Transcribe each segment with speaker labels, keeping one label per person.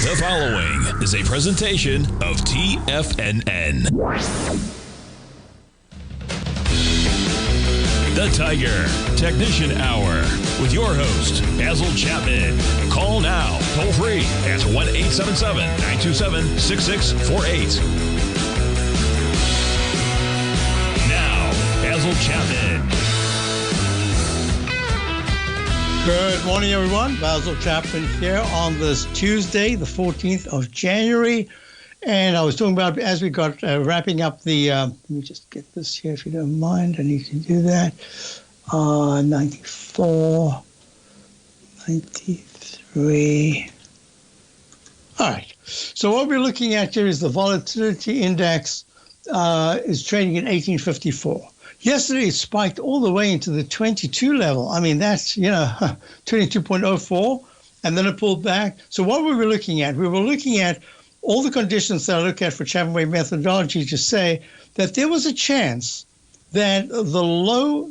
Speaker 1: The following is a presentation of TFNN. The Tiger Technician Hour with your host, Basil Chapman. Call now, toll free at 1-877-927-6648. Now, Basil Chapman.
Speaker 2: Good morning, everyone. Basil Chapman here on this Tuesday, the 14th of January. And I was talking about, as we got wrapping up the, let me just get this here if you don't mind. I need to do that. 94, 93. All right. So what we're looking at here is the volatility index is trading at 1854. Yesterday, it spiked all the way into the 22 level. I mean, that's, 22.04, and then it pulled back. So what were we looking at? We were looking at all the conditions that I look at for Chapman Wave methodology to say that there was a chance that the low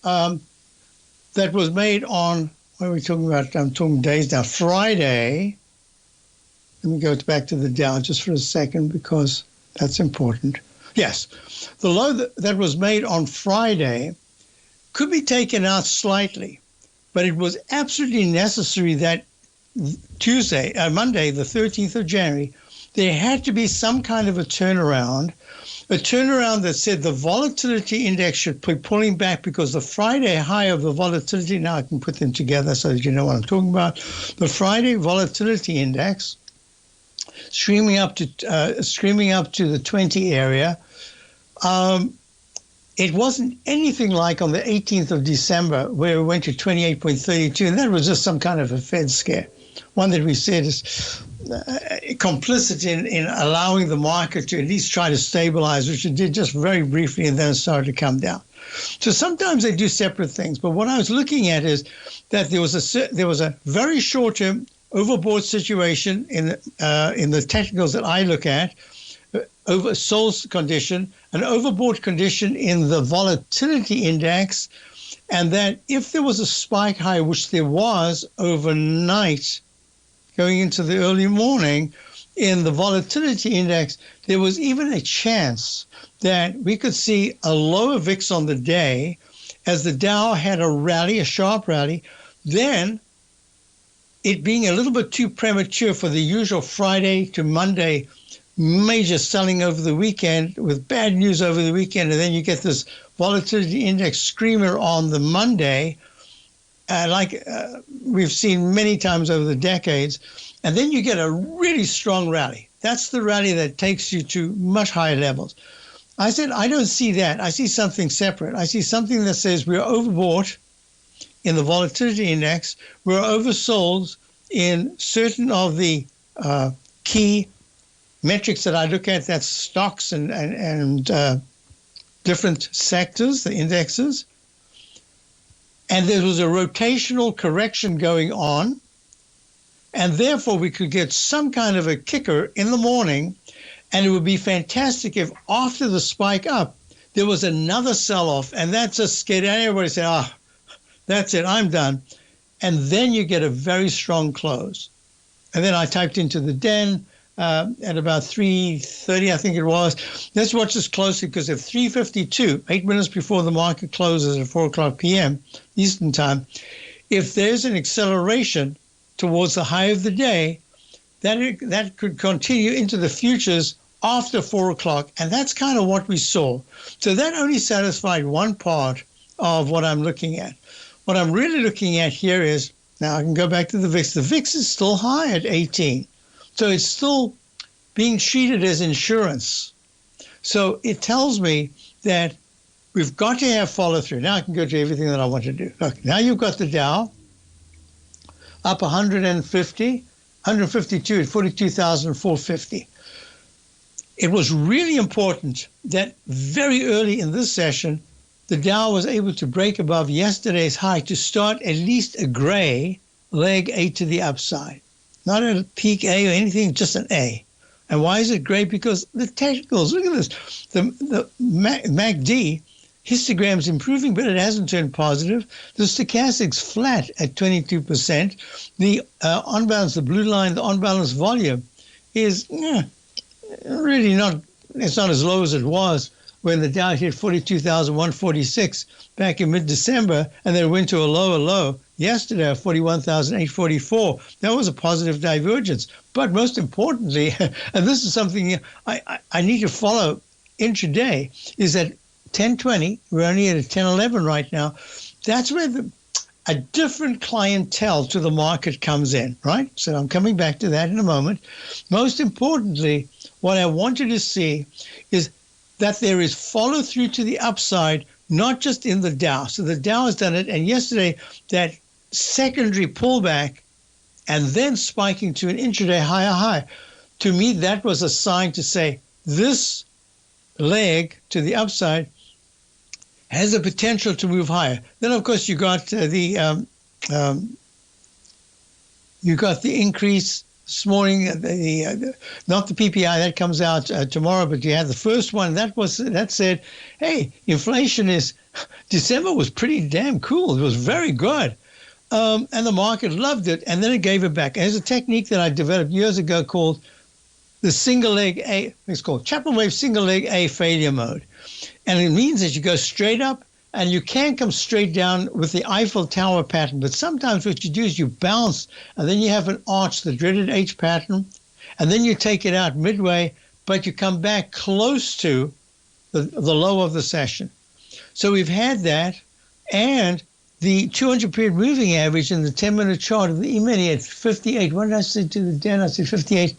Speaker 2: that was made on, what are we talking about? I'm talking days now. Friday. Let me go back to the Dow just for a second because that's important. Yes, the low that was made on Friday could be taken out slightly, but it was absolutely necessary that Monday, the 13th of January, there had to be some kind of a turnaround that said the volatility index should be pulling back because the Friday high of the volatility, now I can put them together so that you know what I'm talking about, the Friday volatility index, streaming up to the 20 area. It wasn't anything like on the 18th of December where it went to 28.32, and that was just some kind of a Fed scare, one that we said is complicit in allowing the market to at least try to stabilize, which it did just very briefly, and then it started to come down. So sometimes they do separate things, but what I was looking at is that there was a very short-term overbought situation in the technicals that I look at, oversold condition, an overbought condition in the volatility index, and that if there was a spike high, which there was overnight going into the early morning in the volatility index, there was even a chance that we could see a lower VIX on the day as the Dow had a rally, a sharp rally, then it being a little bit too premature for the usual Friday to Monday major selling over the weekend with bad news over the weekend, and then you get this volatility index screamer on the Monday, like we've seen many times over the decades, and then you get a really strong rally. That's the rally that takes you to much higher levels. I said, I don't see that. I see something separate. I see something that says we're overbought in the volatility index, we're oversold in certain of the key metrics that I look at, that's stocks and different sectors, the indexes. And there was a rotational correction going on. And therefore, we could get some kind of a kicker in the morning. And it would be fantastic if after the spike up, there was another sell-off. And that just scared everybody, say, that's it, I'm done. And then you get a very strong close. And then I typed into the den, at about 3:30, I think it was. Let's watch this closely because at 3:52, 8 minutes before the market closes at 4 o'clock p.m. Eastern Time, if there's an acceleration towards the high of the day, that could continue into the futures after 4 o'clock, and that's kind of what we saw. So that only satisfied one part of what I'm looking at. What I'm really looking at here is, now I can go back to the VIX. The VIX is still high at 18. So it's still being treated as insurance. So it tells me that we've got to have follow through. Now I can go to everything that I want to do. Look, now you've got the Dow up 152 at 42,450. It was really important that very early in this session, the Dow was able to break above yesterday's high to start at least a gray leg A to the upside. Not a peak A or anything, just an A. And why is it gray? Because the technicals, look at this. The MACD Histogram's improving, but it hasn't turned positive. The stochastic's flat at 22%. The on-balance, the blue line, the on-balance volume is really not, it's not as low as it was when the Dow hit 42,146 back in mid-December, and then went to a lower low yesterday of 41,844. That was a positive divergence. But most importantly, and this is something I need to follow intraday, is that 1020, we're only at a 1011 right now, that's where a different clientele to the market comes in, right? So I'm coming back to that in a moment. Most importantly, what I wanted to see is that there is follow through to the upside, not just in the Dow. So the Dow has done it, and yesterday that secondary pullback and then spiking to an intraday higher high. To me, that was a sign to say this leg to the upside has the potential to move higher. Then, of course, you got the increase this morning. Not the PPI that comes out tomorrow, but you had the first one that said, "Hey, inflation is December was pretty damn cool. It was very good." And the market loved it, and then it gave it back. There's a technique that I developed years ago called the single leg A. It's called Chapman wave single leg A failure mode, and it means that you go straight up, and you can come straight down with the Eiffel Tower pattern. But sometimes what you do is you bounce, and then you have an arch, the dreaded H pattern, and then you take it out midway, but you come back close to the low of the session. So we've had that, and the 200-period moving average in the 10-minute chart of the E-mini at 58. What did I say to the den? I said 58.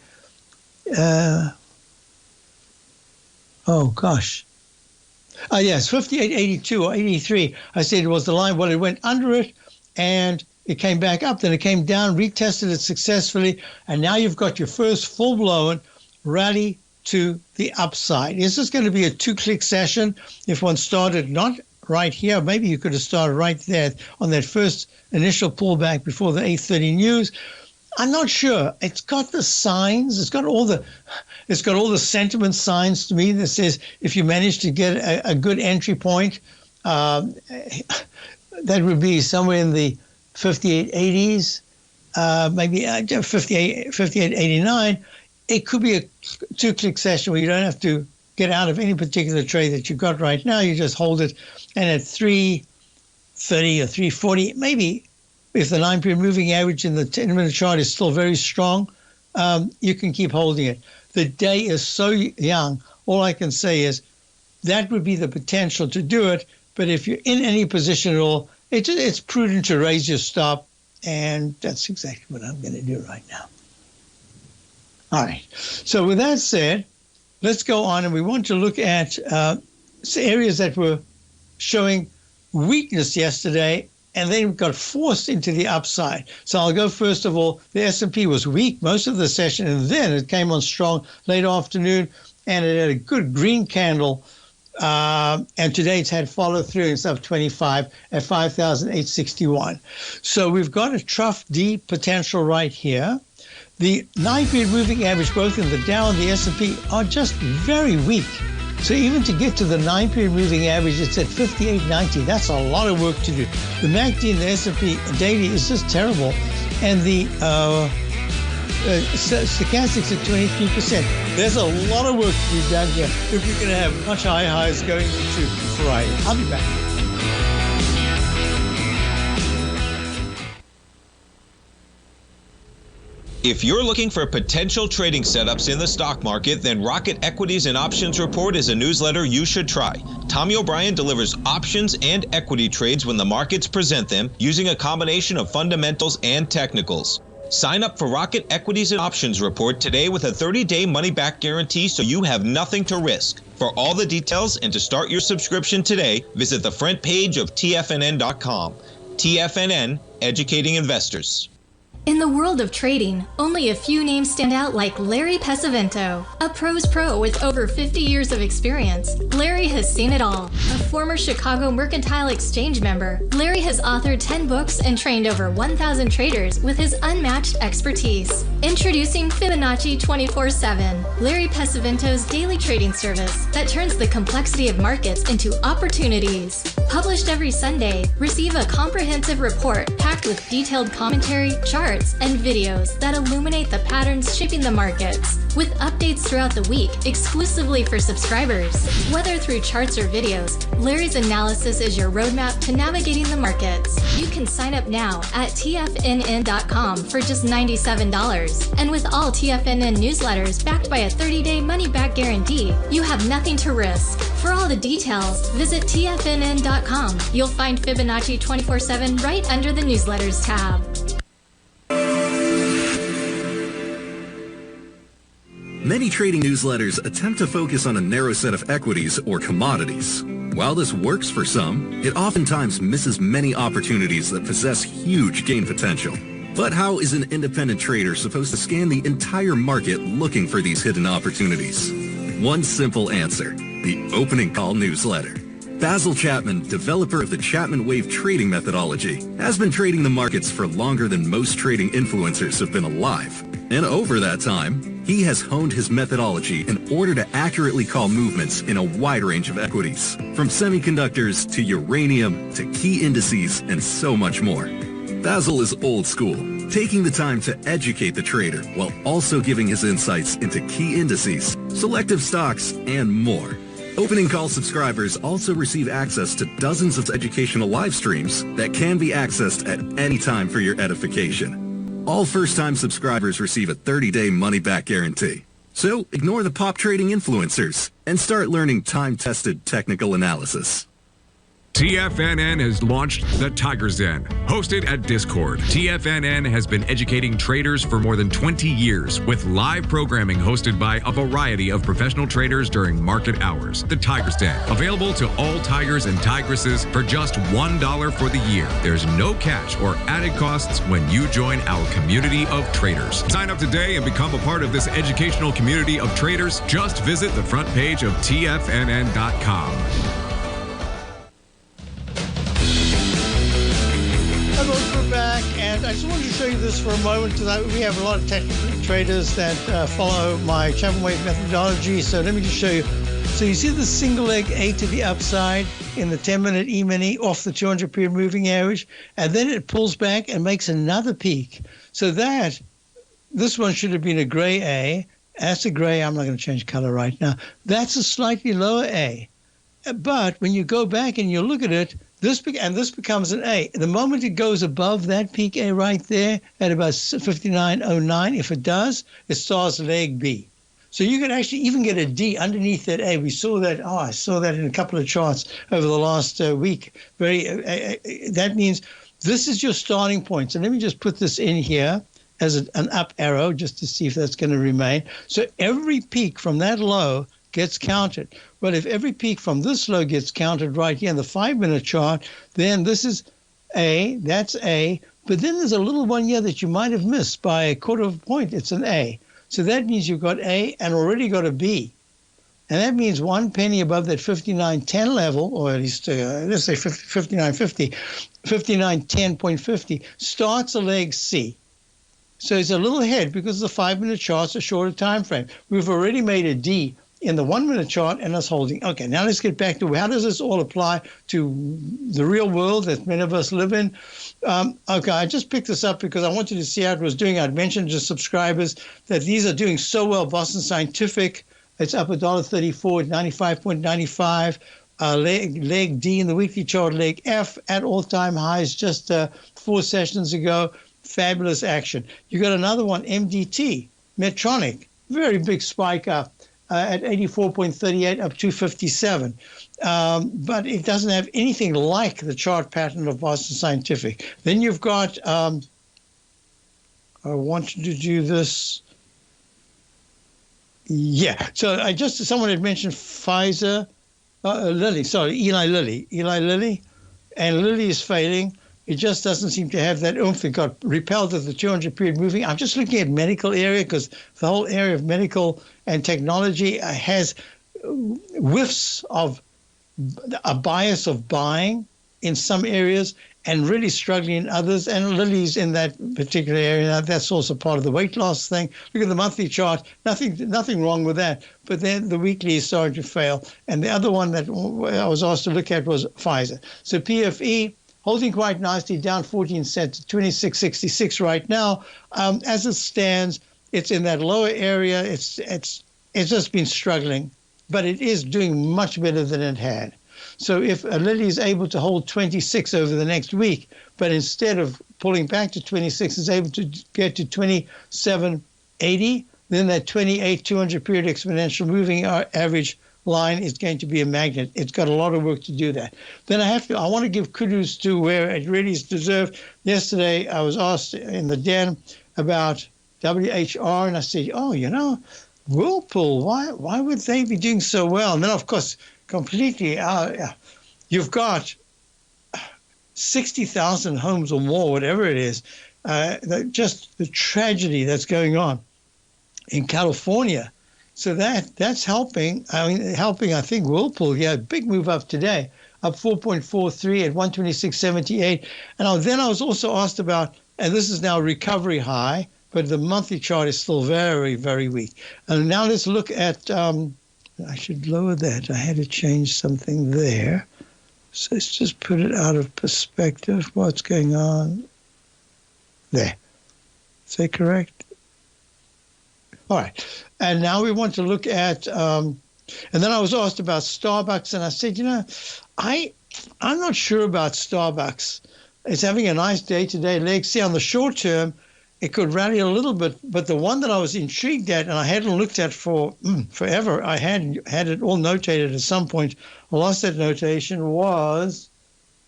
Speaker 2: Oh, gosh. Yes, 58.82 or 83. I said it was the line. Well, it went under it, and it came back up. Then it came down, retested it successfully, and now you've got your first full-blown rally to the upside. Is this going to be a two-click session? If one started not right here, maybe you could have started right there on that first initial pullback before the 8:30 news. I'm not sure. It's got the signs. It's got all the sentiment signs to me that says if you manage to get a good entry point, that would be somewhere in the 58.80s, maybe 58.89. It could be a two-click session where you don't have to get out of any particular trade that you've got right now. You just hold it, and at 330 or 340, maybe if the 9-period moving average in the 10-minute chart is still very strong, you can keep holding it. The day is so young. All I can say is that would be the potential to do it. But if you're in any position at all, it's prudent to raise your stop, and that's exactly what I'm going to do right now. All right. So with that said, let's go on, and we want to look at areas that were showing weakness yesterday and then got forced into the upside. So I'll go first of all, the S&P was weak most of the session, and then it came on strong late afternoon, and it had a good green candle, and today it's had follow through. It's up 25 at 5,861. So we've got a trough D potential right here. The 9-period moving average, both in the Dow and the S&P, are just very weak. So even to get to the 9-period moving average, it's at 58.90. That's a lot of work to do. The MACD and the S&P daily is just terrible. And the stochastics at 23%. There's a lot of work to be done here if we're going to have much higher highs going into Friday. I'll be back.
Speaker 3: If you're looking for potential trading setups in the stock market, then Rocket Equities and Options Report is a newsletter you should try. Tommy O'Brien delivers options and equity trades when the markets present them, using a combination of fundamentals and technicals. Sign up for Rocket Equities and Options Report today with a 30-day money-back guarantee, so you have nothing to risk. For all the details and to start your subscription today, visit the front page of TFNN.com. TFNN, educating investors.
Speaker 4: In the world of trading, only a few names stand out like Larry Pesavento. A pro's pro with over 50 years of experience, Larry has seen it all. A former Chicago Mercantile Exchange member, Larry has authored 10 books and trained over 1,000 traders with his unmatched expertise. Introducing Fibonacci 24/7, Larry Pesavento's daily trading service that turns the complexity of markets into opportunities. Published every Sunday, receive a comprehensive report packed with detailed commentary, charts, and videos that illuminate the patterns shaping the markets, with updates throughout the week exclusively for subscribers. Whether through charts or videos, Larry's analysis is your roadmap to navigating the markets. You can sign up now at TFNN.com for just $97. And with all TFNN newsletters backed by a 30-day money-back guarantee, you have nothing to risk. For all the details, visit TFNN.com. You'll find Fibonacci 24/7 right under the newsletters tab.
Speaker 5: Many trading newsletters attempt to focus on a narrow set of equities or commodities. While this works for some, it oftentimes misses many opportunities that possess huge gain potential. But how is an independent trader supposed to scan the entire market looking for these hidden opportunities? One simple answer: the opening call newsletter. Basil Chapman, developer of the Chapman Wave trading methodology, has been trading the markets for longer than most trading influencers have been alive. And over that time, he has honed his methodology in order to accurately call movements in a wide range of equities, from semiconductors to uranium to key indices and so much more. Basil is old school, taking the time to educate the trader while also giving his insights into key indices, selective stocks, and more. Opening call subscribers also receive access to dozens of educational live streams that can be accessed at any time for your edification. All first-time subscribers receive a 30-day money-back guarantee. So ignore the pop trading influencers and start learning time-tested technical analysis.
Speaker 6: TFNN has launched the Tiger's Den. Hosted at Discord, TFNN has been educating traders for more than 20 years with live programming hosted by a variety of professional traders during market hours. The Tiger's Den, available to all tigers and tigresses for just $1 for the year. There's no catch or added costs when you join our community of traders. Sign up today and become a part of this educational community of traders. Just visit the front page of TFNN.com.
Speaker 2: We're back, and I just wanted to show you this for a moment because we have a lot of technical traders that follow my Chapman Wave methodology. So let me just show you. So you see the single leg A to the upside in the 10-minute E-mini off the 200-period moving average, and then it pulls back and makes another peak. So this one should have been a gray A. That's a gray. I'm not going to change color right now. That's a slightly lower A. But when you go back and you look at it, this becomes an A. The moment it goes above that peak A right there at about 59.09, if it does, it starts leg B. So you can actually even get a D underneath that A. We saw that. I saw that in a couple of charts over the last week. That means this is your starting point. So let me just put this in here as an up arrow just to see if that's going to remain. So every peak from that low gets counted. Well, if every peak from this low gets counted right here in the 5-minute chart, then this is A, that's A, but then there's a little one here that you might have missed by a quarter of a point. It's an A. So that means you've got A and already got a B. And that means 1 penny above that 59.10 level, or at least let's say 59.50, 59.10.50, starts a leg C. So it's a little ahead because the 5-minute chart's a shorter time frame. We've already made a D in the 1-minute chart and us holding. Okay, now let's get back to how does this all apply to the real world that many of us live in? Okay, I just picked this up because I wanted to see how it was doing. I'd mentioned to subscribers that these are doing so well. Boston Scientific, it's up $1.34 at 95.95. Leg D in the weekly chart, leg F at all-time highs just 4 sessions ago. Fabulous action. You got another one, MDT, Medtronic, very big spike up. At 84.38 up 257. But it doesn't have anything like the chart pattern of Boston Scientific. Then you've got, I wanted to do this. Yeah, so someone had mentioned Pfizer, Eli Lilly. And Lilly is failing. It just doesn't seem to have that oomph. It got repelled at the 200 period moving. I'm just looking at medical area because the whole area of medical and technology has whiffs of a bias of buying in some areas and really struggling in others. And Lily's in that particular area. That's also part of the weight loss thing. Look at the monthly chart. Nothing wrong with that. But then the weekly is starting to fail. And the other one that I was asked to look at was Pfizer. So PFE, holding quite nicely, down 14 cents to 26.66 right now. As it stands, it's in that lower area. It's just been struggling, but it is doing much better than it had. So if Lilly is able to hold 26 over the next week, but instead of pulling back to 26 is able to get to 27.80, then that 28 200 period exponential moving average line is going to be a magnet. It's got a lot of work to do that. Then I want to give kudos to where it really is deserved. Yesterday, I was asked in the den about WHR, and I said, Whirlpool, why would they be doing so well? And then, of course, completely, you've got 60,000 homes or more, whatever it is, just the tragedy that's going on in California. So that's helping. I think Whirlpool, big move up today, up 4.43 at 126.78. And then I was also asked about, and this is now recovery high, but the monthly chart is still very, very weak. And now let's look at, I should lower that. I had to change something there. So let's just put it out of perspective. What's going on? There. Is that correct? All right. And now we want to look at, and then I was asked about Starbucks, and I said, I'm not sure about Starbucks. It's having a nice day today. Let's see, on the short term, it could rally a little bit, but the one that I was intrigued at, and I hadn't looked at for forever, I had it all notated at some point. I lost that notation, was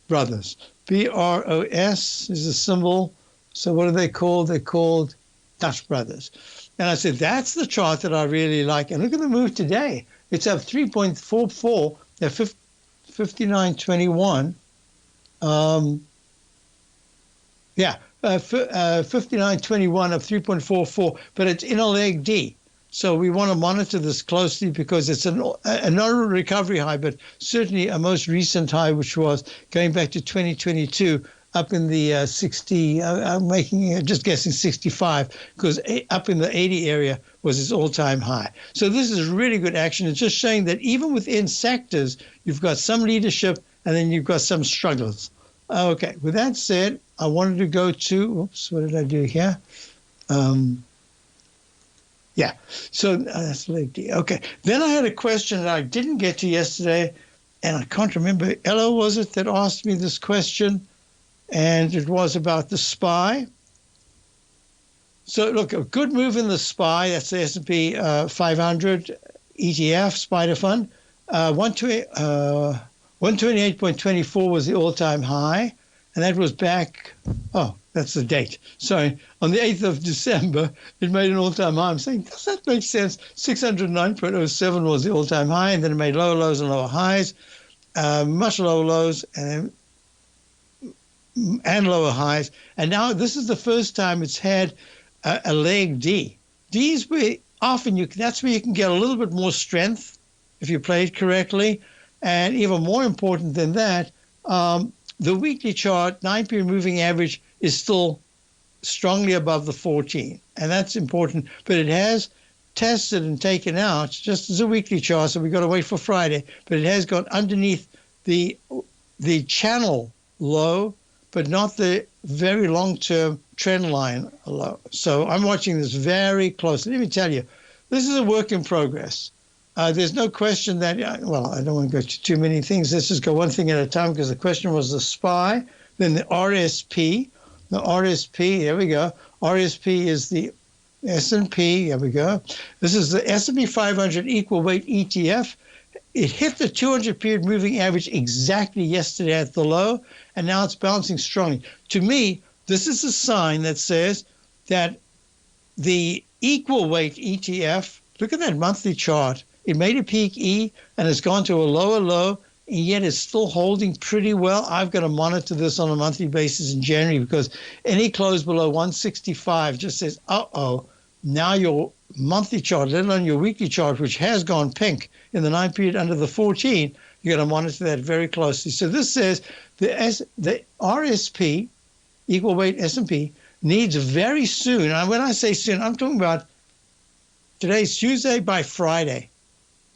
Speaker 2: Brothers. BROS is a symbol. So what are they called? They're called Dutch Brothers. And I said, that's the chart that I really like. And look at the move today. It's up 3.44 at 59.21. 59.21 of 3.44, but it's in a leg D. So we want to monitor this closely because it's not a recovery high, but certainly a most recent high, which was going back to 2022, up in the 60, I'm just guessing 65, because up in the 80 area was its all-time high. So this is really good action. It's just showing that even within sectors, you've got some leadership and then you've got some struggles. Okay, with that said, I wanted to go to, oops, what did I do here? So that's leg D. Okay, then I had a question that I didn't get to yesterday, and I can't remember. Ella, was it, that asked me this question? And it was about the SPY. So look, a good move in the SPY, that's the S&P 500 ETF, Spider Fund. 128.24 was the all-time high, and that was back, that's the date. Sorry, on the 8th of December, it made an all-time high. I'm saying, does that make sense? 609.07 was the all-time high, and then it made lower lows and lower highs, much lower lows and lower highs. And now this is the first time it's had a leg D. D is where often that's where you can get a little bit more strength if you play it correctly. And even more important than that, the weekly chart, 9-period moving average, is still strongly above the 14. And that's important. But it has tested and taken out, just as a weekly chart, so we've got to wait for Friday, but it has gone underneath the channel low, but not the very long-term trend line low. So I'm watching this very closely. Let me tell you, this is a work in progress. There's no question that, I don't want to go to too many things. Let's just go one thing at a time, because the question was the SPY, then the RSP. The RSP, there we go. RSP is the S&P, there we go. This is the S&P 500 equal weight ETF. It hit the 200-period moving average exactly yesterday at the low, and now it's bouncing strongly. To me, this is a sign that says that the equal weight ETF, look at that monthly chart. It made a peak E and has gone to a lower low, and yet it's still holding pretty well. I've got to monitor this on a monthly basis in January because any close below 165 just says, now your monthly chart, let alone your weekly chart, which has gone pink in the 9 period under the 14, you got to monitor that very closely. So this says the RSP, equal weight S&P, needs very soon, and when I say soon, I'm talking about today's Tuesday, by Friday,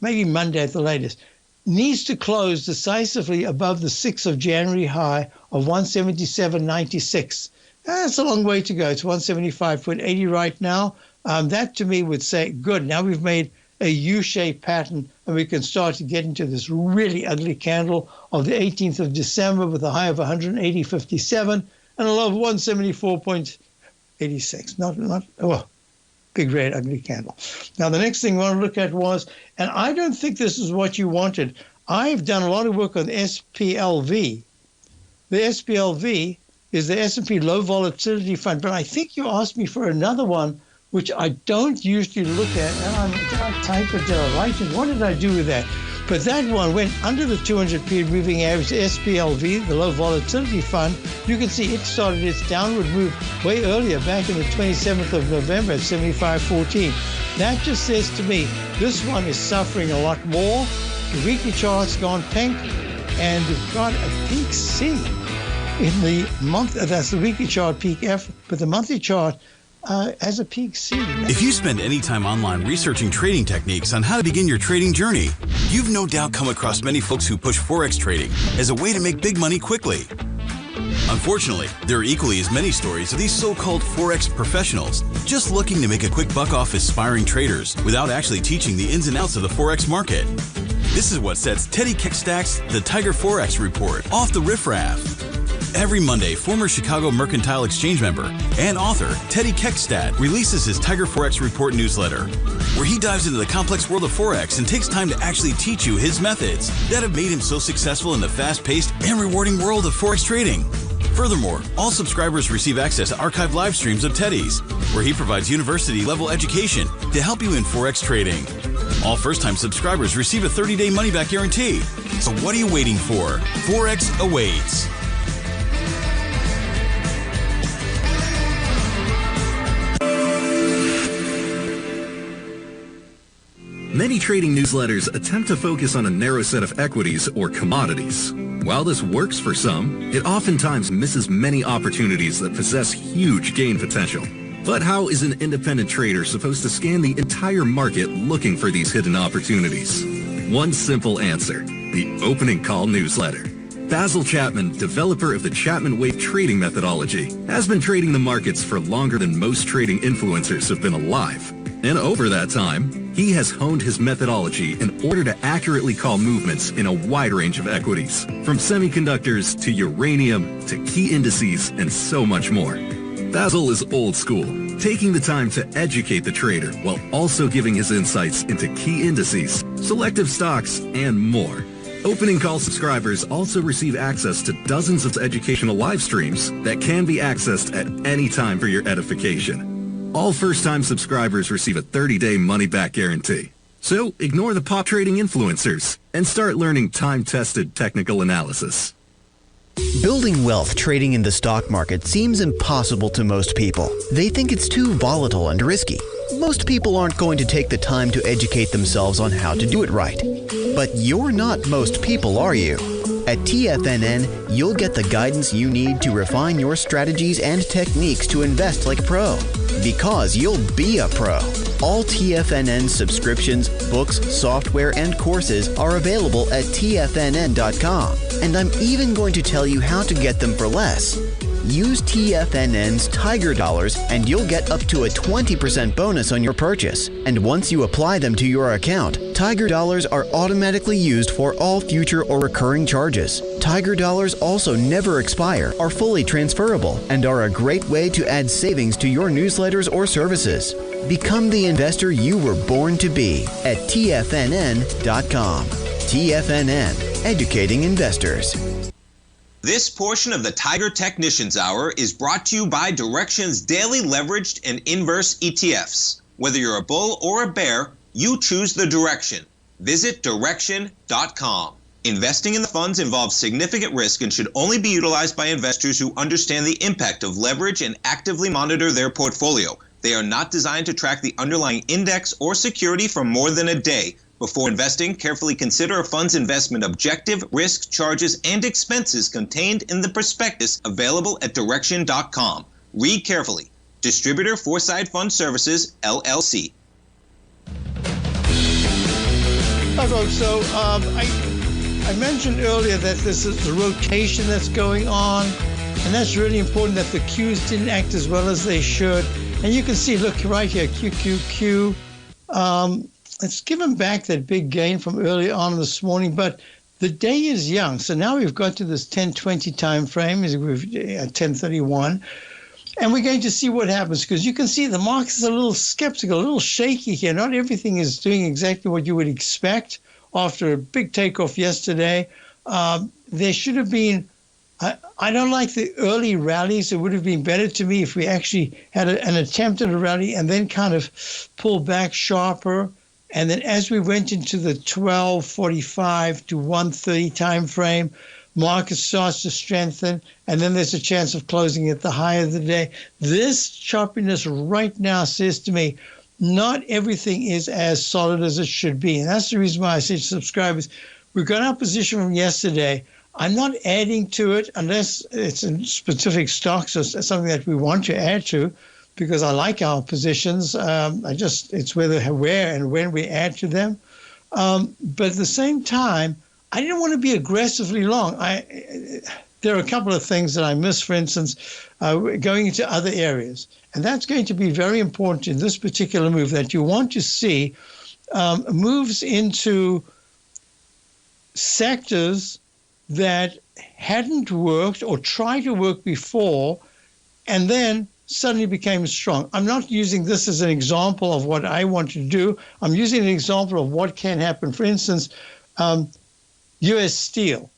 Speaker 2: maybe Monday at the latest, needs to close decisively above the 6th of January high of 177.96. That's a long way to go. It's 175.80 right now. That to me would say, good, now we've made a U-shaped pattern and we can start to get into this really ugly candle of the 18th of December with a high of 180.57 and a low of 174.86. Big red ugly candle. Now the next thing I want to look at was, and I don't think this is what you wanted, I've done a lot of work on SPLV. The SPLV is the S&P Low Volatility Fund, but I think you asked me for another one, which I don't usually look at. And did I type it? Did I write it? What did I do with that? But that one went under the 200-period moving average, SPLV, the Low Volatility Fund. You can see it started its downward move way earlier, back in the 27th of November at 75.14. That just says to me, this one is suffering a lot more. The weekly chart's gone pink, and we've got a peak C in the month. That's the weekly chart, peak F, but the monthly chart as a peak C.
Speaker 7: If you spend any time online researching trading techniques on how to begin your trading journey, you've no doubt come across many folks who push Forex trading as a way to make big money quickly. Unfortunately, there are equally as many stories of these so-called Forex professionals just looking to make a quick buck off aspiring traders without actually teaching the ins and outs of the Forex market. This is what sets Teddy Keckstack's The Tiger Forex Report off the riffraff. Every Monday, former Chicago Mercantile Exchange member and author Teddy Keckstack releases his Tiger Forex Report newsletter, where he dives into the complex world of Forex and takes time to actually teach you his methods that have made him so successful in the fast-paced and rewarding world of Forex trading. Furthermore, all subscribers receive access to archived live streams of Teddy's, where he provides university-level education to help you in Forex trading. All first-time subscribers receive a 30-day money-back guarantee. So what are you waiting for? Forex awaits.
Speaker 5: Many trading newsletters attempt to focus on a narrow set of equities or commodities. While this works for some, it oftentimes misses many opportunities that possess huge gain potential. But how is an independent trader supposed to scan the entire market looking for these hidden opportunities? One simple answer: the opening call newsletter. Basil Chapman, developer of the Chapman Wave trading methodology, has been trading the markets for longer than most trading influencers have been alive. And over that time, he has honed his methodology in order to accurately call movements in a wide range of equities, from semiconductors to uranium to key indices and so much more. Basil is old school, taking the time to educate the trader while also giving his insights into key indices, selective stocks, and more. Opening call subscribers also receive access to dozens of educational live streams that can be accessed at any time for your edification. All first-time subscribers receive a 30-day money-back guarantee. So ignore the pop trading influencers and start learning time-tested technical analysis.
Speaker 8: Building wealth trading in the stock market seems impossible to most people. They think it's too volatile and risky. Most people aren't going to take the time to educate themselves on how to do it right. But you're not most people, are you? At TFNN, you'll get the guidance you need to refine your strategies and techniques to invest like a pro. Because you'll be a pro. All TFNN subscriptions, books, software, and courses are available at TFNN.com. And I'm even going to tell you how to get them for less. Use TFNN's Tiger Dollars and you'll get up to a 20% bonus on your purchase. And once you apply them to your account, Tiger Dollars are automatically used for all future or recurring charges. Tiger Dollars also never expire, are fully transferable, and are a great way to add savings to your newsletters or services. Become the investor you were born to be at TFNN.com. TFNN, educating investors.
Speaker 3: This portion of the Tiger Technicians Hour is brought to you by Direxion's daily leveraged and inverse ETFs. Whether you're a bull or a bear, you choose the direction. Visit Direxion.com. Investing in the funds involves significant risk and should only be utilized by investors who understand the impact of leverage and actively monitor their portfolio. They are not designed to track the underlying index or security for more than a day. Before investing, carefully consider a fund's investment objective, risk, charges, and expenses contained in the prospectus available at Direxion.com. Read carefully. Distributor Foreside Fund Services, LLC.
Speaker 2: Hi, folks. So I mentioned earlier that this is a rotation that's going on, and that's really important that the Qs didn't act as well as they should. And you can see, look, right here, QQQ. It's given back that big gain from early on this morning, but the day is young. So now we've got to this 10:20 time frame, at 10:31, and we're going to see what happens, because you can see the market's a little skeptical, a little shaky here. Not everything is doing exactly what you would expect after a big takeoff yesterday. There should have been, I don't like the early rallies. It would have been better to me if we actually had an attempt at a rally and then kind of pulled back sharper. And then as we went into the 12:45 to 1:30 time frame, market starts to strengthen, and then there's a chance of closing at the high of the day. This choppiness right now says to me, not everything is as solid as it should be. And that's the reason why I say to subscribers, we've got our position from yesterday. I'm not adding to it unless it's in specific stocks or something that we want to add to, because I like our positions. It's where and when we add to them. But at the same time, I didn't want to be aggressively long. There are a couple of things that I missed, for instance, going into other areas. And that's going to be very important in this particular move, that you want to see moves into sectors that hadn't worked or tried to work before and then suddenly became strong. I'm not using this as an example of what I want to do. I'm using an example of what can happen. For instance, U.S. Steel.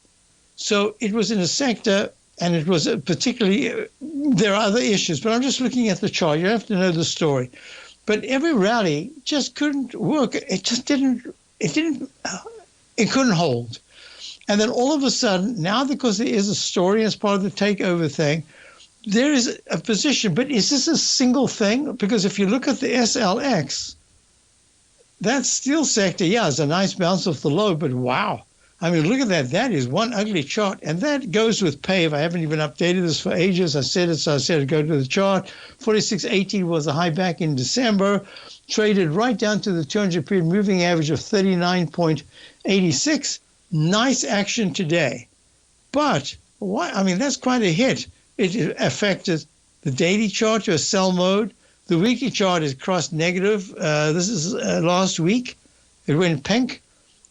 Speaker 2: So it was in a sector, and it was particularly, there are other issues, but I'm just looking at the chart. You have to know the story. But every rally just couldn't work. It couldn't hold. And then all of a sudden, now because there is a story as part of the takeover thing, there is a position. But is this a single thing? Because if you look at the SLX, that steel sector, yeah, is a nice bounce off the low, but wow. I mean, look at that. That is one ugly chart. And that goes with PAVE. I haven't even updated this for ages. I said it, so I said go to the chart. 46.80 was the high back in December. Traded right down to the 200-period moving average of 39.86. Nice action today. But, why? I mean, that's quite a hit. It affected the daily chart to a sell mode. The weekly chart is crossed negative. This is last week. It went pink.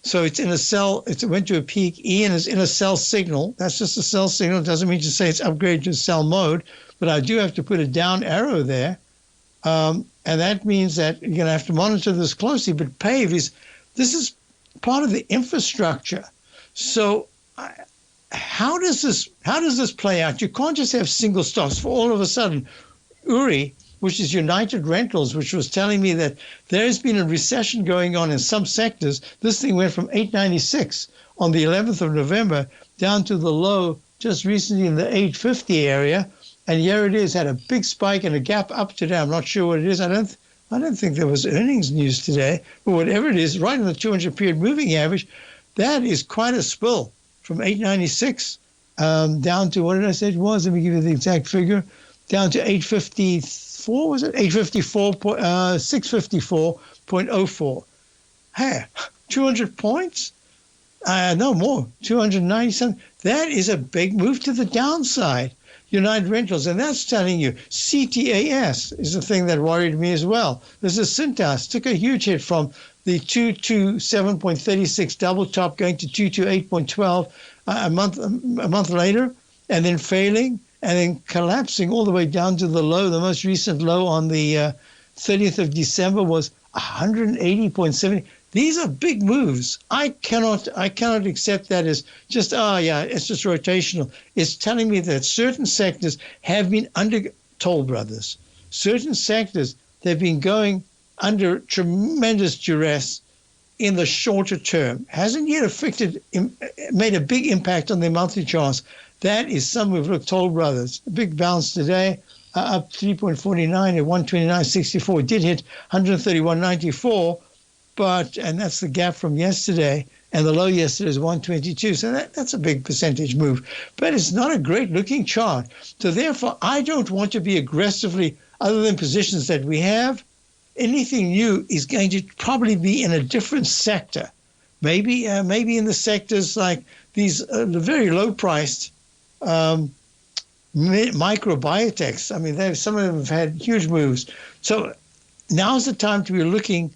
Speaker 2: So it's in a sell. It went to a peak E and is in a sell signal. That's just a sell signal. It doesn't mean to say it's upgraded to sell mode, but I do have to put a down arrow there. And that means that you're going to have to monitor this closely. But PAVE this is part of the infrastructure. So how does this play out? You can't just have single stocks. For all of a sudden, URI, which is United Rentals, which was telling me that there has been a recession going on in some sectors. This thing went from 896 on the 11th of November down to the low just recently in the 850 area. And here it is, had a big spike and a gap up today. I'm not sure what it is. I don't think there was earnings news today, but whatever it is, right in the 200-period moving average, that is quite a spill from 896 down to, what did I say it was? Let me give you the exact figure. Down to 854, was it? 654.04. Hey, 200 points? No more, 290 something. That is a big move to the downside. United Rentals, and that's telling you CTAS is the thing that worried me as well. This is Cintas, took a huge hit from the 227.36 double top going to 228.12 a month later, and then failing, and then collapsing all the way down to the low. The most recent low on the 30th of December was 180.70. These are big moves. I cannot accept that as just, it's just rotational. It's telling me that certain sectors have been under Toll Brothers. Certain sectors, they've been going under tremendous duress. in the shorter term. Hasn't yet made a big impact on their monthly charts. That is some move. Look, Toll Brothers, a big bounce today, up 3.49 at 129.64. It did hit 131.94, and that's the gap from yesterday. And the low yesterday is 122. So that's a big percentage move. But it's not a great looking chart. So therefore, I don't want to be aggressively, other than positions that we have, anything new is going to probably be in a different sector. Maybe in the sectors like these very low-priced microbiotechs. I mean, some of them have had huge moves. So now's the time to be looking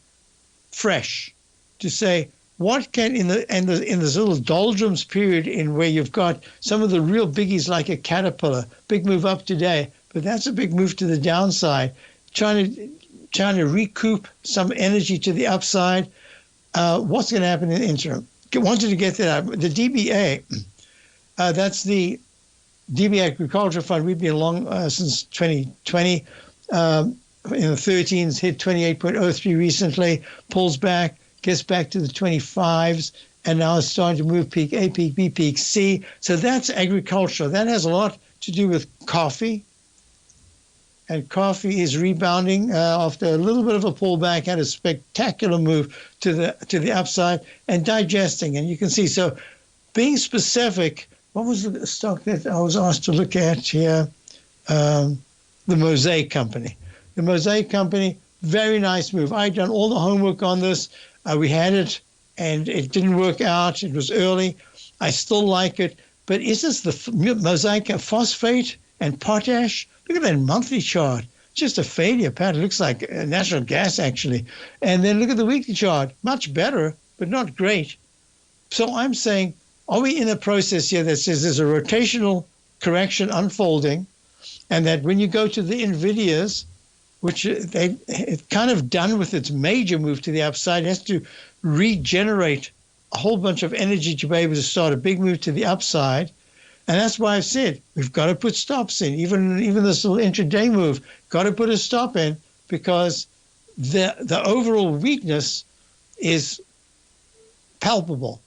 Speaker 2: fresh, to say, what can in this little doldrums period in where you've got some of the real biggies like a Caterpillar, big move up today, but that's a big move to the downside, trying to recoup some energy to the upside. What's going to happen in the interim? Wanted to get that out. The DBA, that's the DBA Agriculture Fund. We've been long since 2020. In the 13s, hit 28.03 recently, pulls back, gets back to the 25s, and now it's starting to move peak A, peak B, peak C. So that's agriculture. That has a lot to do with coffee. And coffee is rebounding after a little bit of a pullback, had a spectacular move to the upside, and digesting. And you can see, so being specific, what was the stock that I was asked to look at here? The Mosaic Company. The Mosaic Company, very nice move. I'd done all the homework on this. We had it, and it didn't work out. It was early. I still like it. But is this the Mosaic phosphate and potash? Look at that monthly chart. Just a failure pattern. It looks like natural gas, actually. And then look at the weekly chart. Much better, but not great. So I'm saying, are we in a process here that says there's a rotational correction unfolding, and that when you go to the NVIDIAs, which it's kind of done with its major move to the upside, it has to regenerate a whole bunch of energy to be able to start a big move to the upside. And that's why I've said we've got to put stops in. Even this little intraday move, got to put a stop in, because the overall weakness is palpable.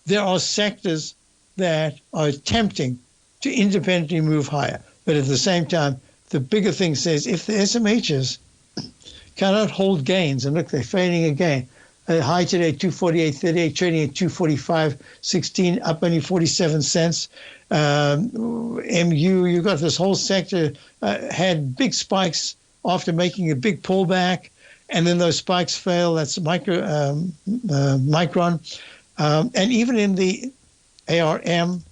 Speaker 2: There are sectors that are attempting to independently move higher. But at the same time, the bigger thing says if the SMHs cannot hold gains, and look, they're fading again. High today, 248.38, trading at 245.16, up only 47 cents. MU, you got this whole sector had big spikes after making a big pullback, and then those spikes fail. That's Micron. And even in the ARM,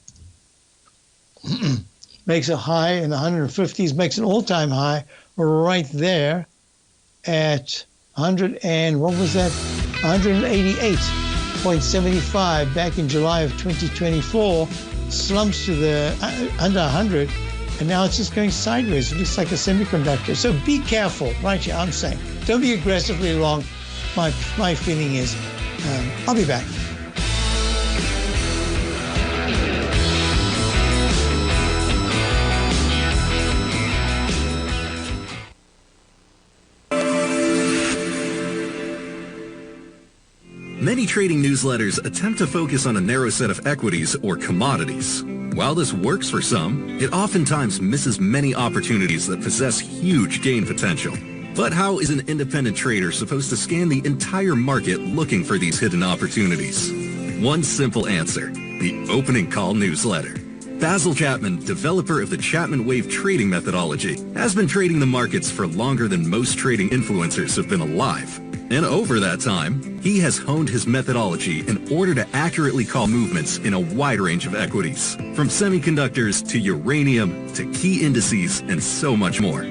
Speaker 2: makes a high in the 150s, makes an all-time high right there at 188.75 back in July of 2024, slumps to the under 100, and now it's just going sideways. It looks like a semiconductor. So be careful, right here, I'm saying. Don't be aggressively long. My feeling is, I'll be back.
Speaker 5: Many trading newsletters attempt to focus on a narrow set of equities or commodities. While this works for some, it oftentimes misses many opportunities that possess huge gain potential. But how is an independent trader supposed to scan the entire market looking for these hidden opportunities? One simple answer: the opening call newsletter. Basil Chapman, developer of the Chapman Wave trading methodology, has been trading the markets for longer than most trading influencers have been alive. And over that time, he has honed his methodology in order to accurately call movements in a wide range of equities, from semiconductors to uranium to key indices and so much more.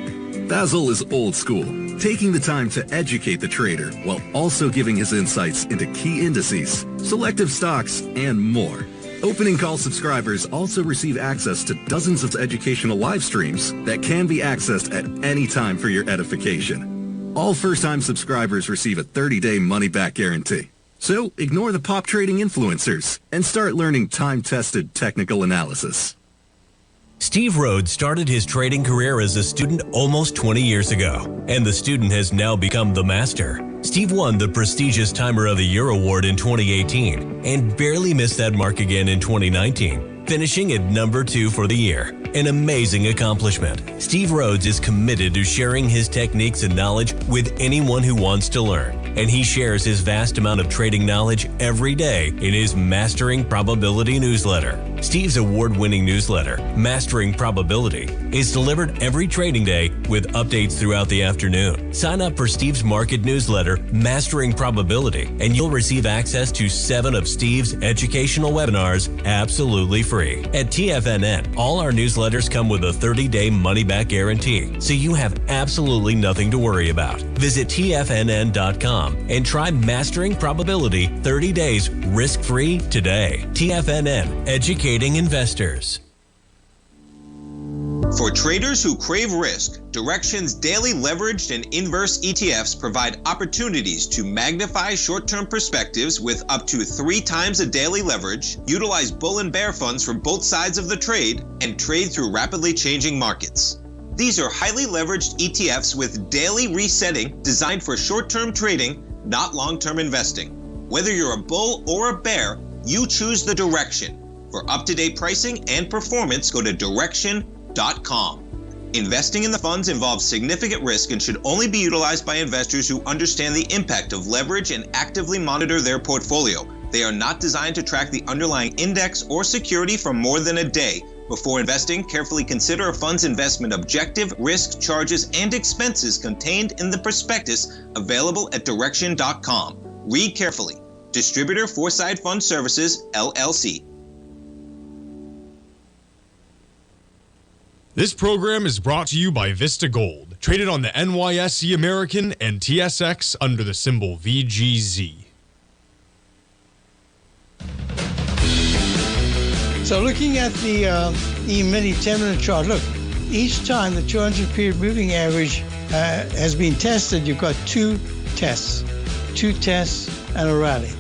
Speaker 5: Basil is old school, taking the time to educate the trader while also giving his insights into key indices, selective stocks, and more. Opening Call subscribers also receive access to dozens of educational live streams that can be accessed at any time for your edification. All first-time subscribers receive a 30-day money-back guarantee. So ignore the pop trading influencers and start learning time-tested technical analysis.
Speaker 9: Steve Rhodes started his trading career as a student almost 20 years ago, and the student has now become the master. Steve won the prestigious Timer of the Year award in 2018 and barely missed that mark again in 2019, finishing at number 2 for the year. An amazing accomplishment. Steve Rhodes is committed to sharing his techniques and knowledge with anyone who wants to learn, and he shares his vast amount of trading knowledge every day in his Mastering Probability newsletter. Steve's award-winning newsletter, Mastering Probability, is delivered every trading day with updates throughout the afternoon. Sign up for Steve's market newsletter, Mastering Probability, and you'll receive access to 7 of Steve's educational webinars absolutely free. At TFNN, all our newsletters come with a 30-day money-back guarantee, so you have absolutely nothing to worry about. Visit TFNN.com and try Mastering Probability 30 days risk-free today. TFNN, educating investors.
Speaker 3: For traders who crave risk, Direxion's daily leveraged and inverse ETFs provide opportunities to magnify short-term perspectives with up to 3 times a daily leverage, utilize bull and bear funds from both sides of the trade, and trade through rapidly changing markets. These are highly leveraged ETFs with daily resetting designed for short-term trading, not long-term investing. Whether you're a bull or a bear, you choose the Direxion. For up-to-date pricing and performance, go to Direxion.com. Investing in the funds involves significant risk and should only be utilized by investors who understand the impact of leverage and actively monitor their portfolio. They are not designed to track the underlying index or security for more than a day. Before investing, carefully consider a fund's investment objective, risk, charges, and expenses contained in the prospectus available at Direxion.com. Read carefully. Distributor Foreside Fund Services, LLC.
Speaker 10: This program is brought to you by Vista Gold, traded on the NYSE American and TSX under the symbol VGZ.
Speaker 2: So looking at the E-mini 10-minute chart, look, each time the 200-period moving average has been tested, you've got 2 tests and a rally.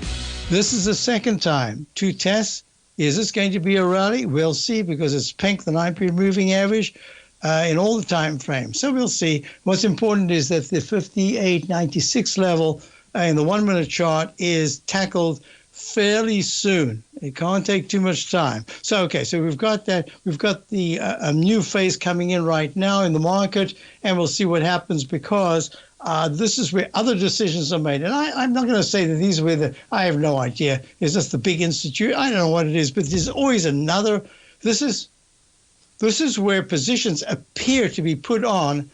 Speaker 2: This is the second time, 2 tests. Is this going to be a rally? We'll see, because it's pegged the 9-period moving average in all the time frames. So we'll see. What's important is that the 58.96 level in the 1-minute chart is tackled fairly soon. It can't take too much time. So, okay, so we've got that. We've got the a new phase coming in right now in the market, and we'll see what happens, because this is where other decisions are made. And I'm not going to say that these are where I have no idea. Is this the big institute? I don't know what it is, but there's always another. This is where positions appear to be put on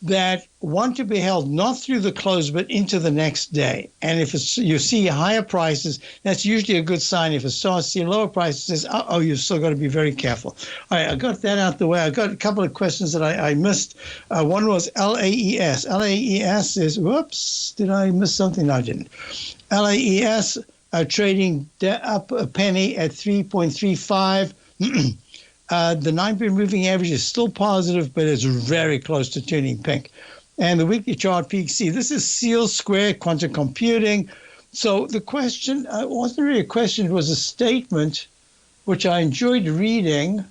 Speaker 2: that want to be held not through the close but into the next day. And if you see higher prices, that's usually a good sign. If it starts seeing lower prices, it says, you've still got to be very careful. All right, I got that out the way. I got a couple of questions that I missed. One was LAES. LAES is, whoops, did I miss something? No, I didn't. LAES trading up a penny at 3.35. The 9-period moving average is still positive, but it's very close to turning pink. And the weekly chart peak C. This is Seal Square quantum computing. So the question wasn't really a question; it was a statement, which I enjoyed reading.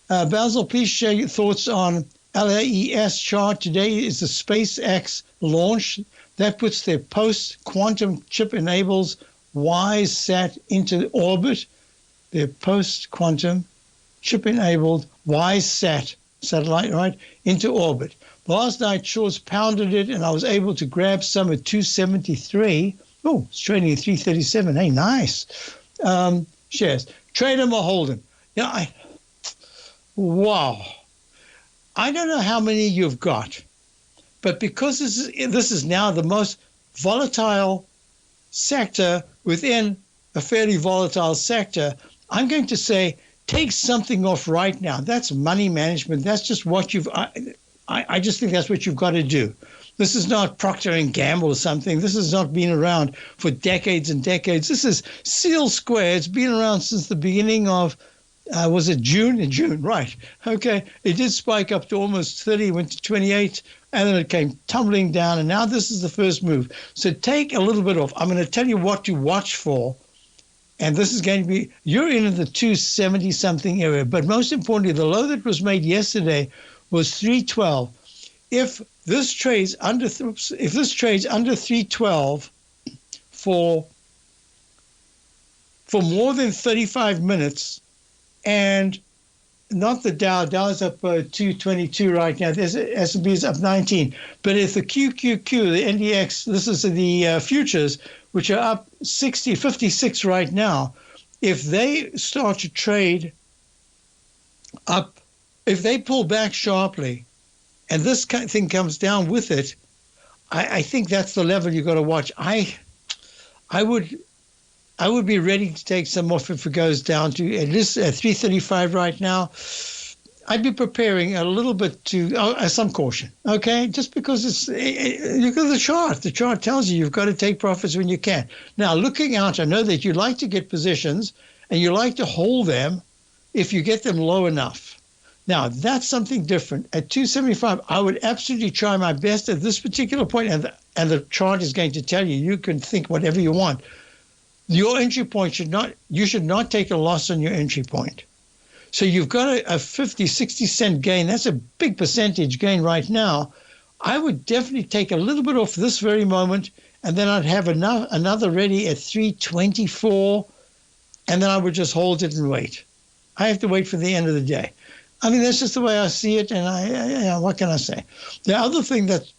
Speaker 2: Basil, please share your thoughts on LAES chart. Today is the SpaceX launch that puts their post-quantum chip enables WISE-SAT into orbit. Their post-quantum chip-enabled WISE-SAT satellite, right, into orbit. Last night, shorts pounded it, and I was able to grab some at 273. Oh, it's trading at 337. Hey, nice. Shares. Trade them or hold them. Wow. I don't know how many you've got, but because this is now the most volatile sector within a fairly volatile sector, I'm going to say, take something off right now. That's money management. That's just what I just think that's what you've got to do. This is not Procter & Gamble or something. This has not been around for decades and decades. This is Seal Square. It's been around since the beginning of, was it June? In June, right. Okay. It did spike up to almost 30, went to 28, and then it came tumbling down, and now this is the first move. So take a little bit off. I'm going to tell you what to watch for And this is going to be, you're in the 270 something area. But most importantly, the low that was made yesterday was 312. If this trades under 312 for more than 35 minutes, and not the Dow. Dow's up 222 right now. S&P is up 19. But if the QQQ, the NDX, this is the futures, which are up 56 right now, if they start to trade up, if they pull back sharply, and this kind of thing comes down with it, I think that's the level you got to watch. I would be ready to take some off if it goes down to at least 335 right now. I'd be preparing a little bit to some caution, okay? Just because look at the chart. The chart tells you you've got to take profits when you can. Now, looking out, I know that you like to get positions and you like to hold them if you get them low enough. Now, that's something different. At 275, I would absolutely try my best at this particular point, and the chart is going to tell you, you can think whatever you want. Your entry point you should not take a loss on your entry point. So you've got a 50, 60 cent gain. That's a big percentage gain right now. I would definitely take a little bit off this very moment, and then I'd have another ready at 324, and then I would just hold it and wait. I have to wait for the end of the day. I mean, that's just the way I see it, and what can I say? The other thing that's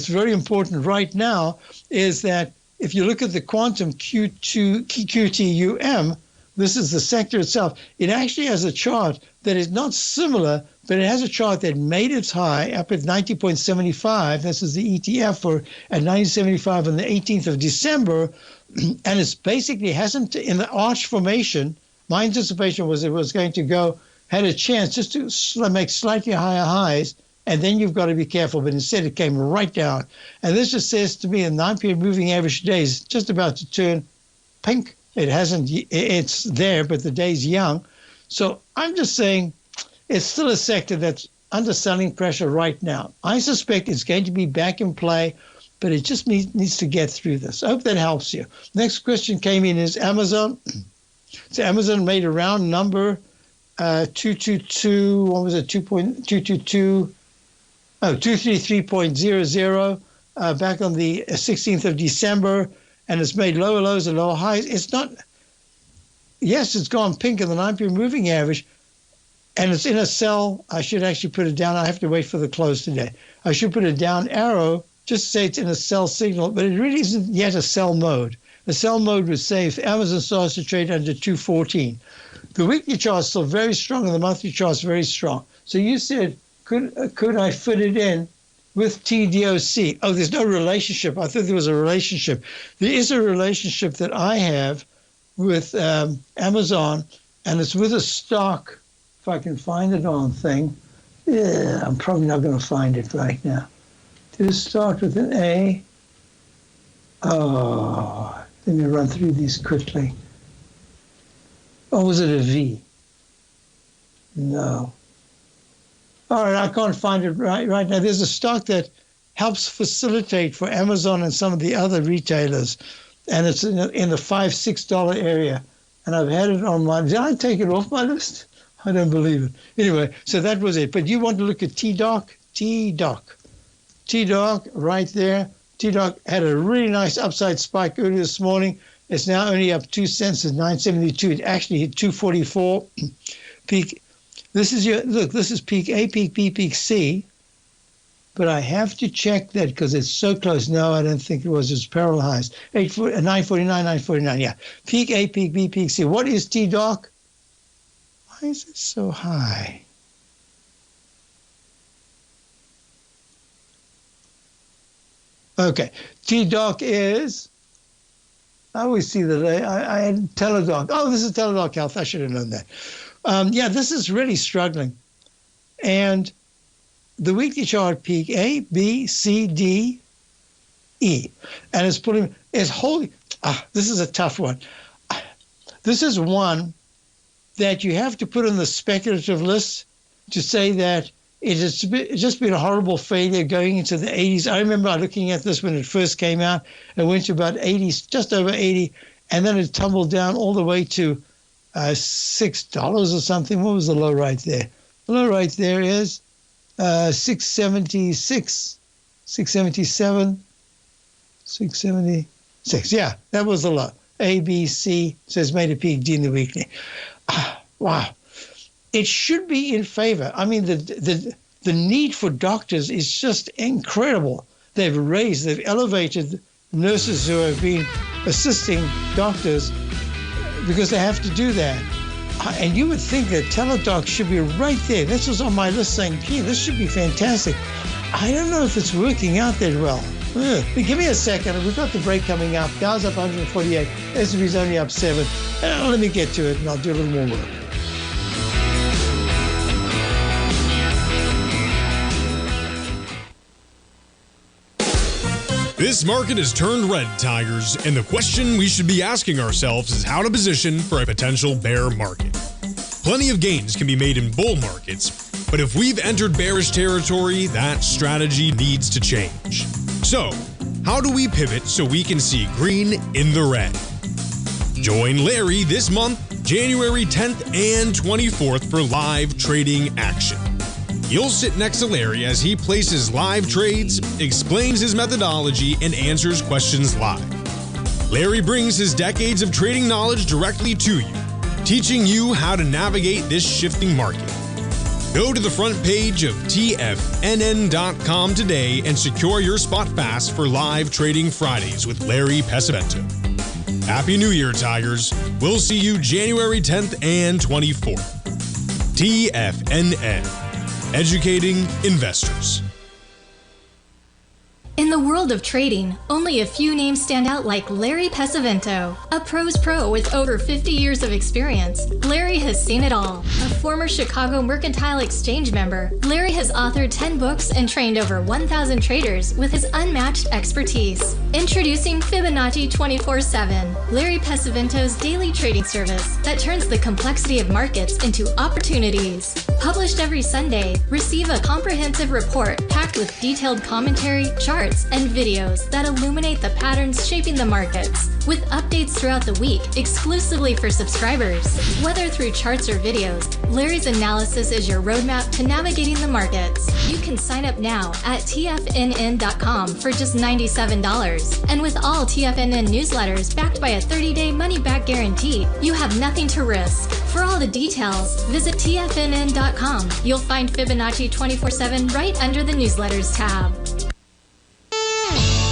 Speaker 2: very important right now is that if you look at the quantum QTUM, this is the sector itself. It actually has a chart that is not similar, but it has a chart that made its high up at 90.75. This is the ETF at 90.75 on the 18th of December. And it's basically hasn't, in the arch formation, my anticipation was it was going to had a chance just to make slightly higher highs, and then you've got to be careful. But instead, it came right down. And this just says to me, a 9-period moving average today is just about to turn pink. It hasn't, it's there, but the day's young. So I'm just saying it's still a sector that's under selling pressure right now. I suspect it's going to be back in play, but it just needs to get through this. I hope that helps you. Next question came in is Amazon. So Amazon made a round number, 222, what was it, 2.222, 233.00 back on the 16th of December, and it's made lower lows and lower highs. It's not, yes, it's gone pink in the 9-period moving average, and it's in a sell. I should actually put it down. I have to wait for the close today. I should put a down arrow just to say it's in a sell signal, but it really isn't yet a sell mode. The sell mode would say if Amazon starts to trade under 214. The weekly chart is still very strong, and the monthly chart is very strong. So you said, could I fit it in with TDOC? Oh, there's no relationship. I thought there was a relationship. There is a relationship that I have with Amazon, and it's with a stock. If I can find it on thing. Yeah, I'm probably not going to find it right now. Did it start with an A? Oh, let me run through these quickly. Or was it a V? No. All right, I can't find it right now. There's a stock that helps facilitate for Amazon and some of the other retailers, and it's in the $5-6 area. And I've had it on my. Did I take it off my list? I don't believe it. Anyway, so that was it. But you want to look at TDOC? TDOC right there. TDOC had a really nice upside spike earlier this morning. It's now only up 2 cents at 9.72. It actually hit 2.44 peak. This is this is peak A, peak B, peak C. But I have to check that because it's so close. No, I don't think it was. It's parallel highs. 9.49, 9.49. Yeah. Peak A, peak B, peak C. What is TDOC? Why is it so high? Okay. TDOC is, I always see that I had Teladoc. Oh, this is Teladoc Health. I should have known that. Yeah, this is really struggling. And the weekly chart peak A, B, C, D, E. And it's holding. This is a tough one. This is one that you have to put on the speculative list to say that it has just been a horrible failure going into the 80s. I remember looking at this when it first came out. It went to about 80, just over 80, and then it tumbled down all the way to $6 or something. What was the low right there? The low right there is 676, 677, 676. Yeah, that was the low. A, B, C says made a peak D in the weekly. Wow. It should be in favor. I mean, the need for doctors is just incredible. They've elevated nurses who have been assisting doctors because they have to do that. And you would think that teledoc should be right there. This was on my list saying, gee, this should be fantastic. I don't know if it's working out that well. Give me a second. We've got the break coming up. Dow's up 148. S&P's only up 7. Let me get to it, and I'll do a little more work.
Speaker 10: This market has turned red, Tigers, and the question we should be asking ourselves is how to position for a potential bear market. Plenty of gains can be made in bull markets, but if we've entered bearish territory, that strategy needs to change. So, how do we pivot so we can see green in the red? Join Larry this month, January 10th and 24th for live trading action. You'll sit next to Larry as he places live trades, explains his methodology, and answers questions live. Larry brings his decades of trading knowledge directly to you, teaching you how to navigate this shifting market. Go to the front page of TFNN.com today and secure your spot fast for live trading Fridays with Larry Pesavento. Happy New Year, Tigers. We'll see you January 10th and 24th. TFNN. Educating investors.
Speaker 4: In the world of trading, only a few names stand out like Larry Pesavento. A pro's pro with over 50 years of experience, Larry has seen it all. A former Chicago Mercantile Exchange member, Larry has authored 10 books and trained over 1,000 traders with his unmatched expertise. Introducing Fibonacci 24/7, Larry Pesavento's daily trading service that turns the complexity of markets into opportunities. Published every Sunday, receive a comprehensive report packed with detailed commentary, charts, and videos that illuminate the patterns shaping the markets, with updates throughout the week exclusively for subscribers. Whether through charts or videos, Larry's analysis is your roadmap to navigating the markets. You can sign up now at TFNN.com for just $97. And with all TFNN newsletters backed by a 30-day money-back guarantee, you have nothing to risk. For all the details, visit TFNN.com. You'll find Fibonacci 24/7 right under the newsletters tab.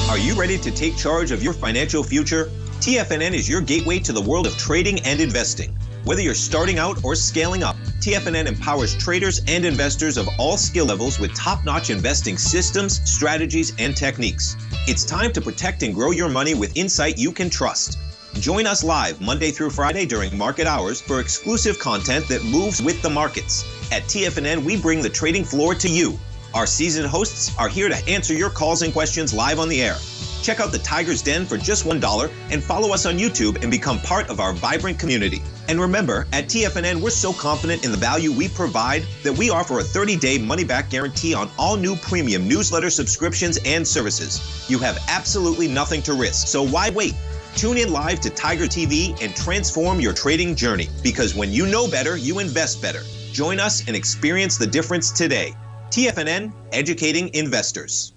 Speaker 3: Are you ready to take charge of your financial future? TFNN is your gateway to the world of trading and investing. Whether you're starting out or scaling up, TFNN empowers traders and investors of all skill levels with top-notch investing systems, strategies, and techniques. It's time to protect and grow your money with insight you can trust. Join us live Monday through Friday during market hours for exclusive content that moves with the markets. At TFNN, we bring the trading floor to you. Our seasoned hosts are here to answer your calls and questions live on the air. Check out the Tiger's Den for just $1 and follow us on YouTube and become part of our vibrant community. And remember, at TFNN, we're so confident in the value we provide that we offer a 30-day money-back guarantee on all new premium newsletter subscriptions and services. You have absolutely nothing to risk, so why wait? Tune in live to Tiger TV and transform your trading journey, because when you know better, you invest better. Join us and experience the difference today. TFNN, educating investors.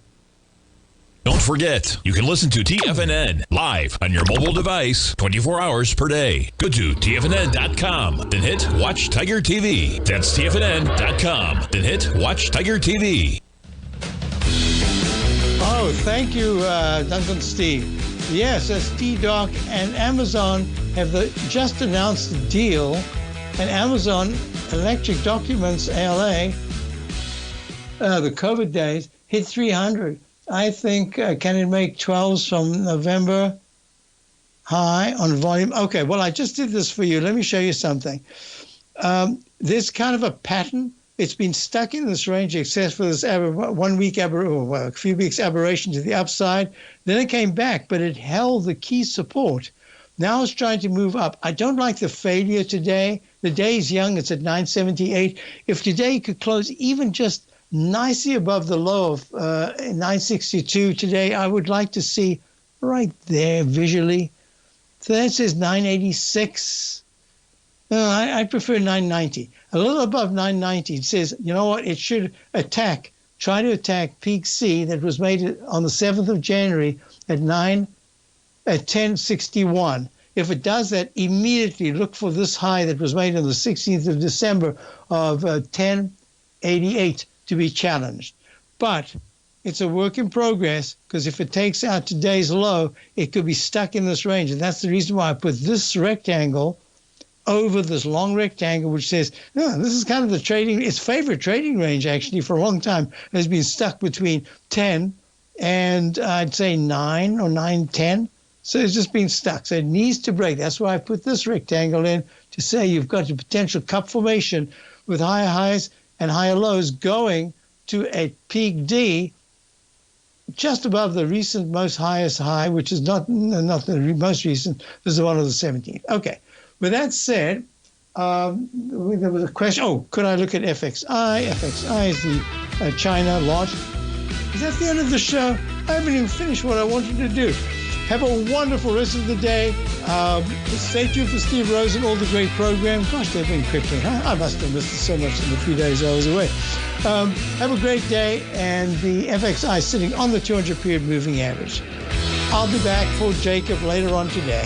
Speaker 1: Don't forget, you can listen to TFNN live on your mobile device 24 hours per day. Go to TFNN.com, then hit Watch Tiger TV. That's TFNN.com, then hit Watch Tiger TV.
Speaker 2: Oh, thank you, Duncan Steve. Yes, as T-Doc and Amazon have just announced a deal, and Amazon Electric Documents ALA, the COVID days, hit 300. I think, can it make 12s from November high on volume? Okay, well, I just did this for you. Let me show you something. There's kind of a pattern. It's been stuck in this range except for this 1 week a few weeks aberration to the upside. Then it came back, but it held the key support. Now it's trying to move up. I don't like the failure today. The day is young. It's at 978. If today could close even just nicely above the low of 962 today, I would like to see right there visually So that says 986. No, I prefer 990. A little above 990, it says, you know what, it should try to attack peak C that was made on the 7th of January at 1061. If it does that, immediately look for this high that was made on the 16th of December of 1088 to be challenged. But it's a work in progress, because if it takes out today's low, it could be stuck in this range. And that's the reason why I put this rectangle over this long rectangle, which says, this is kind of its favorite trading range, actually, for a long time, has been stuck between 10 and I'd say 9 or 910. So it's just been stuck. So it needs to break. That's why I put this rectangle in, to say you've got a potential cup formation with higher highs and higher lows going to a peak D just above the recent most highest high, which is not the most recent. This is the one of the 17th. Okay. With that said, there was a question. Oh, could I look at FXI? FXI is the China large. Is that the end of the show? I haven't even finished what I wanted to do. Have a wonderful rest of the day. Stay tuned for Steve Rhodes and all the great programs. Gosh, they've been crippling. I must have missed it so much in the few days I was away. Have a great day. And the FXI sitting on the 200-period moving average. I'll be back for Jacob later on today.